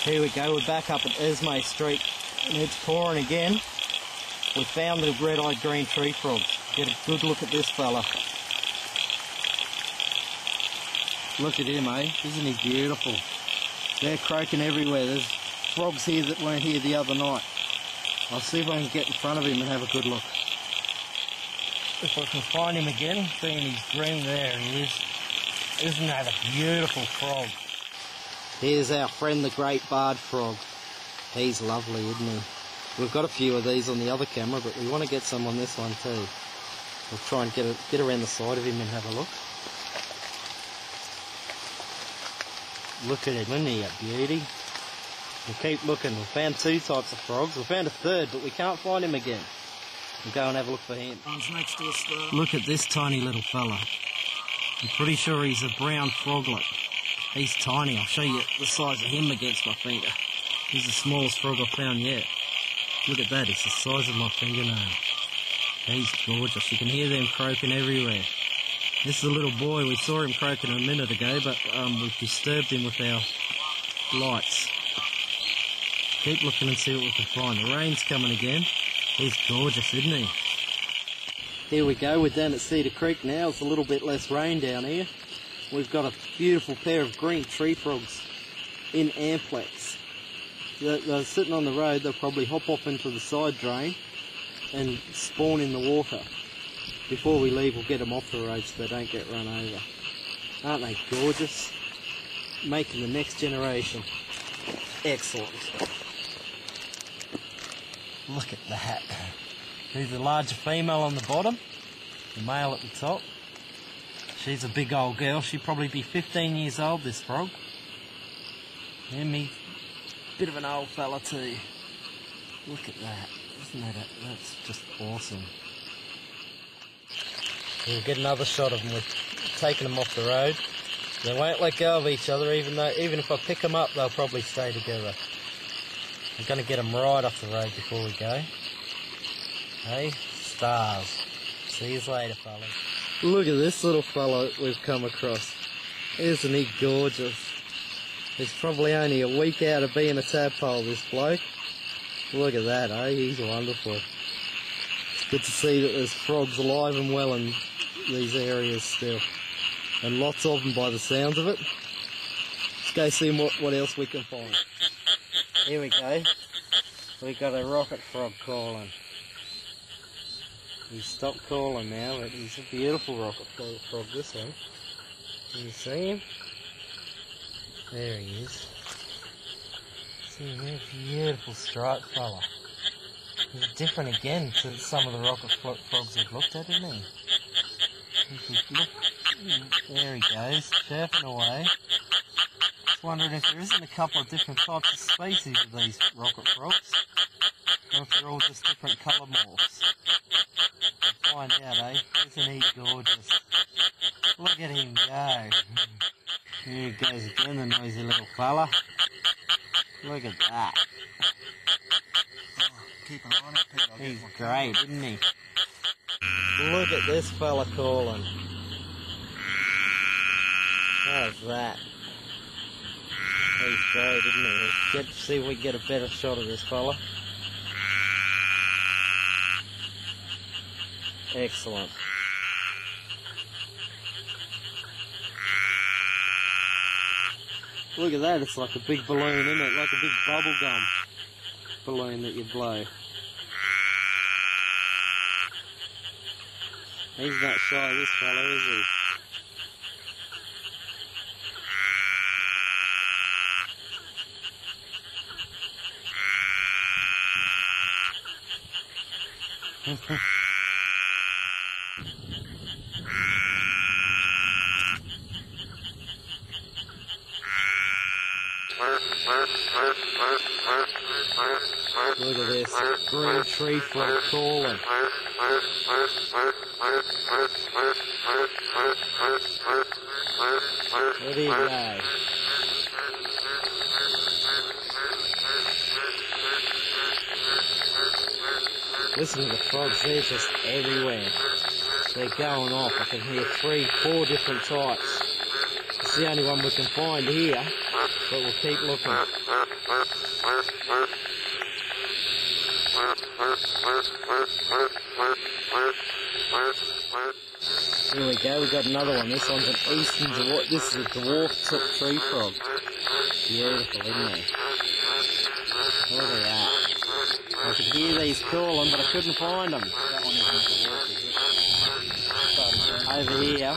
Here we go, we're back up at Esme Street and it's pouring again. We found the red-eyed green tree frogs. Get a good look at this fella. Look at him, eh? Isn't he beautiful? They're croaking everywhere. There's frogs here that weren't here the other night. I'll see if I can get in front of him and have a good look. If I can find him again, seeing he's green, there he is. Isn't that a beautiful frog? Here's our friend the great barred frog. He's lovely, isn't he? We've got a few of these on the other camera, but we want to get some on this one too. We'll try and get around the side of him and have a look. Look at him, isn't he a beauty? We'll keep looking. We found two types of frogs. We found a third, but we can't find him again. We'll go and have a look for him. Next to us, look at this tiny little fella. I'm pretty sure he's a brown froglet. He's tiny. I'll show you the size of him against my finger. He's the smallest frog I've found yet. Look at that, it's the size of my fingernail. He's gorgeous. You can hear them croaking everywhere. This is a little boy. We saw him croaking a minute ago, but we've disturbed him with our lights. Keep looking and see what we can find. The rain's coming again. He's gorgeous, isn't he? Here we go, we're down at Cedar Creek now. It's a little bit less rain down here. We've got a beautiful pair of green tree frogs in amplex. They're sitting on the road. They'll probably hop off into the side drain and spawn in the water. Before we leave, we'll get them off the road so they don't get run over. Aren't they gorgeous? Making the next generation. Excellent. Look at that. There's the larger female on the bottom, the male at the top. She's a big old girl. She'd probably be 15 years old, this frog. And me, bit of an old fella too. Look at that. Isn't that that's just awesome. We'll get another shot of them. We've taken them off the road. They won't let go of each other, even if I pick them up, they'll probably stay together. I'm going to get them right off the road before we go. Hey, stars. See you later, fellas. Look at this little fella we've come across. Isn't he gorgeous? He's probably only a week out of being a tadpole, this bloke. Look at that, eh? He's wonderful. It's good to see that there's frogs alive and well in these areas still. And lots of them by the sounds of it. Let's go see what else we can find. Here we go. We've got a rocket frog calling. He's stopped calling now, but he's a beautiful rocket frog, this one. Can you see him? There he is. See him there? Beautiful striped fella. He's different again to some of the rocket frogs we've looked at, isn't he? There he goes, chirping away. Just wondering if there isn't a couple of different types of species of these rocket frogs, or if they're all just different colour morphs. We'll find out, eh? Isn't he gorgeous? Look at him go. Here he goes again, the noisy little fella. Look at that. Oh, keep an eye on it, Pete. He's great, isn't he? Look at this fella calling. How's that? He's great, isn't he? Let's see if we can get a better shot of this fella. Excellent. Look at that, it's like a big balloon, isn't it? Like a big bubble gum balloon that you blow. He's not shy, this fella, is he? Look at this, green tree frog calling. Where do you go? Listen to the frogs, they're just everywhere. They're going off. I can hear 3, 4 different types. It's the only one we can find here. but we'll keep looking. Here we go, we've got another one. This one's an eastern dwarf. This is a dwarf tree frog. Beautiful, isn't it? Look at that. I could hear these calling, but I couldn't find them. That one isn't a dwarf, is it? Over here,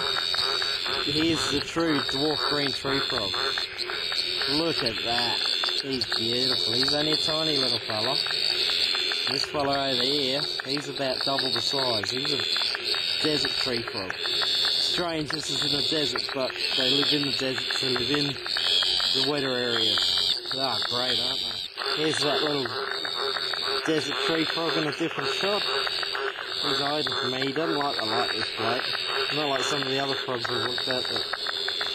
here's the true dwarf green tree frog. Look at that. He's beautiful. He's only a tiny little fella. This fella over here, he's about double the size. He's a desert tree frog. Strange, this is in the desert, but they live in the desert, they live in the wetter areas. Ah, great, aren't they? Here's that little desert tree frog in a different shot. He's hiding from me. He doesn't like the light this bloke. Not like some of the other frogs we've looked at that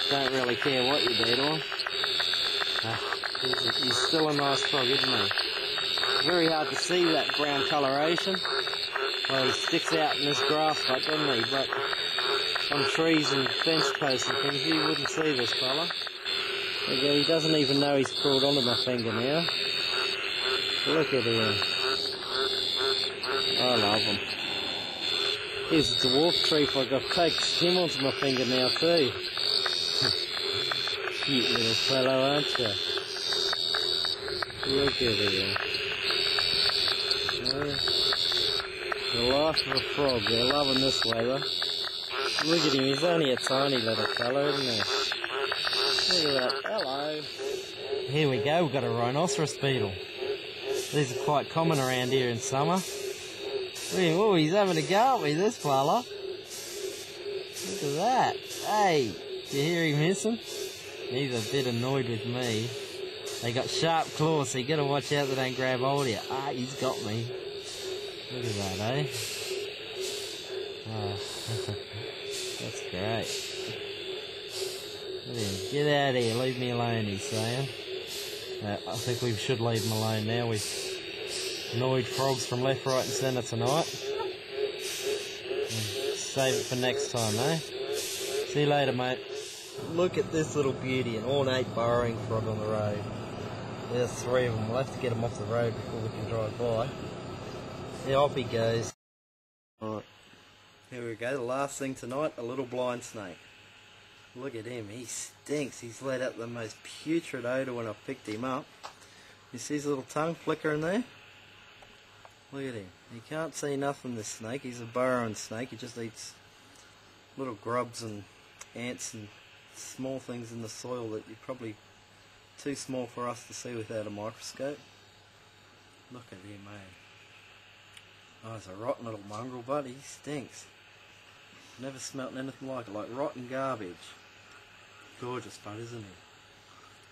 don't really care what you do to him. He's still a nice frog, isn't he? Very hard to see that brown coloration. Well, he sticks out in this grass like, doesn't he? But on trees and fence posts and things, you wouldn't see this fella. He doesn't even know he's crawled onto my finger now. Look at him. I love him. Here's a dwarf tree frog. I've taken him onto my finger now too. Cute little fellow, aren't you? Look at him. The life of a frog. They're loving this weather. Look at him. He's only a tiny little fellow, isn't he? Look at that. Hello. Here we go. We've got a rhinoceros beetle. These are quite common around here in summer. Oh, he's having a go at me, this fella. Look at that. Hey, did you hear him hissing? He's a bit annoyed with me. They got sharp claws, so you gotta watch out they don't grab hold of you. Ah, he's got me. Look at that, eh? Oh, that's great. Look at him. Get out of here, leave me alone, he's saying. I think we should leave him alone now. We've annoyed frogs from left, right and centre tonight. Save it for next time, eh? See you later, mate. Look at this little beauty, an ornate burrowing frog on the road. There's 3 of them. We'll have to get them off the road before we can drive by. Yeah, off he goes. Alright, here we go. The last thing tonight, a little blind snake. Look at him, he stinks. He's let out the most putrid odour when I picked him up. You see his little tongue flickering there? Look at him. He can't see nothing, this snake. He's a burrowing snake. He just eats little grubs and ants and small things in the soil that you're probably too small for us to see without a microscope. Look at him, eh? Oh, he's a rotten little mongrel, but he stinks. Never smelt anything like it, like rotten garbage. Gorgeous bud, isn't he?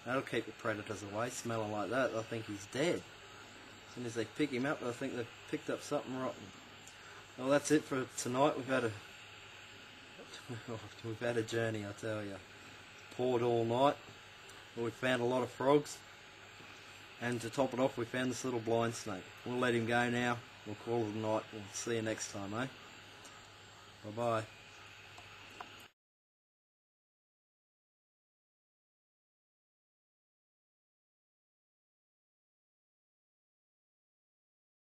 That'll keep the predators away, smelling like that. They'll think he's dead. As soon as they pick him up, they'll think they've picked up something rotten. Well, that's it for tonight. We've had a journey, I tell you. Poured all night. Well, we found a lot of frogs. And to top it off, we found this little blind snake. We'll let him go now. We'll call it a night. We'll see you next time, eh? Bye-bye.